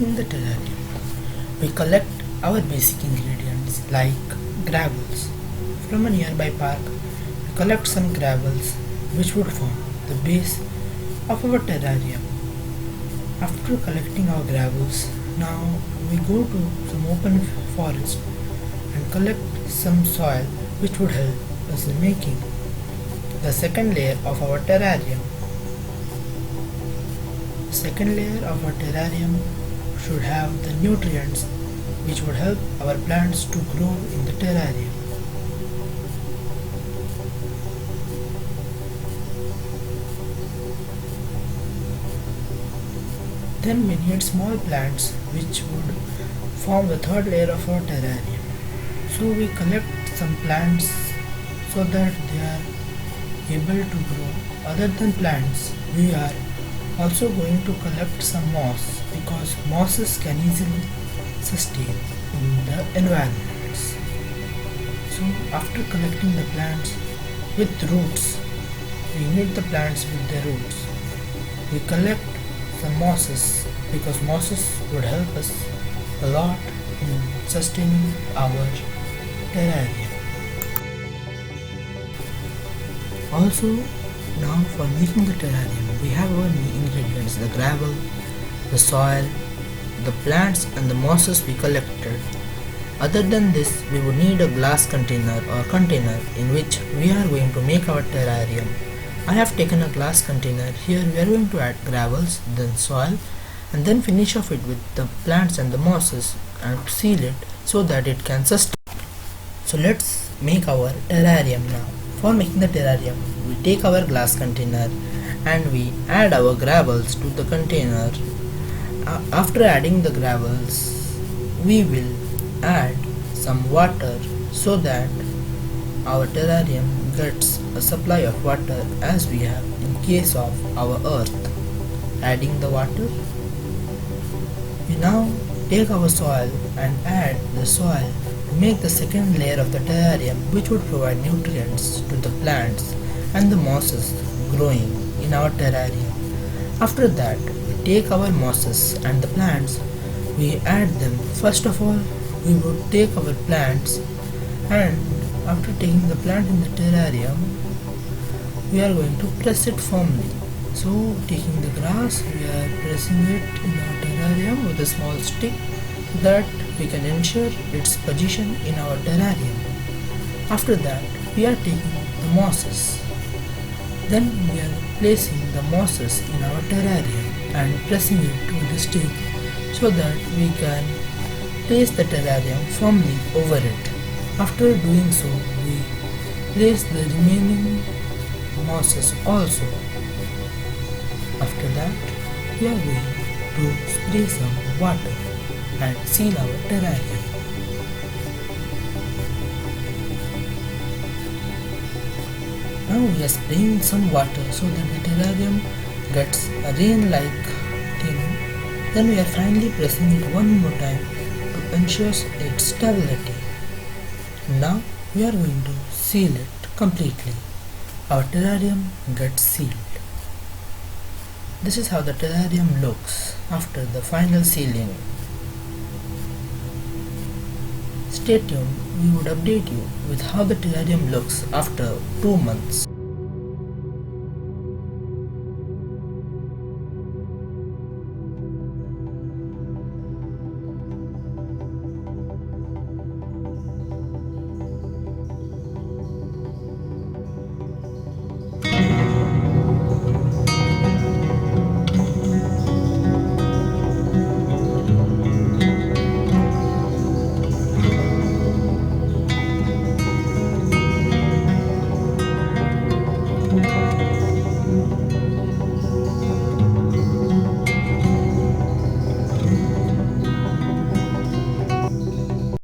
making the terrarium, we collect our basic ingredients like gravels. From a nearby park, we collect some gravels which would form the base of our terrarium. After collecting our gravels, now we go to some open forest and collect some soil which would help us in making the second layer of our terrarium. The second layer of our terrarium should have the nutrients which would help our plants to grow in the terrarium. Then we need small plants which would form the third layer of our terrarium. So we collect some plants so that they are able to grow. Other than plants, we are also going to collect some moss because mosses can easily sustain in the environments. So after collecting the plants with roots, we need the plants with their roots. We collect some mosses because mosses would help us a lot in sustaining our terrarium. Also, now for making the terrarium, we have our ingredients: the gravel, the soil, the plants and the mosses we collected. Other than this, we would need a glass container or container in which we are going to make our terrarium. I have taken a glass container. Here we are going to add gravels, then soil, and then finish off it with the plants and the mosses and seal it so that it can sustain. So let's make our terrarium now. For making the terrarium, we take our glass container and we add our gravels to the container. After adding the gravels, we will add some water so that our terrarium gets a supply of water as we have in case of our earth. Adding the water, we now take our soil and add the soil to make the second layer of the terrarium, which would provide nutrients to the plants and the mosses growing in our terrarium. After that, we take our mosses and the plants, we add them. First of all, we would take our plants, and after taking the plant in the terrarium, we are going to press it firmly. So taking the grass, we are pressing it in our terrarium with a small stick so that we can ensure its position in our terrarium. After that, we are taking the mosses. Then we are placing the mosses in our terrarium and pressing it with the stick so that we can place the terrarium firmly over it. After doing so, we place the remaining mosses also. After that, we are going to spray some water and seal our terrarium. Now we are spraying some water so that the terrarium gets a rain-like thing. Then we are finally pressing it one more time to ensure its stability. Now we are going to seal it completely. Our terrarium gets sealed. This is how the terrarium looks after the final sealing. Stay tuned, we would update you with how the terrarium looks after 2 months.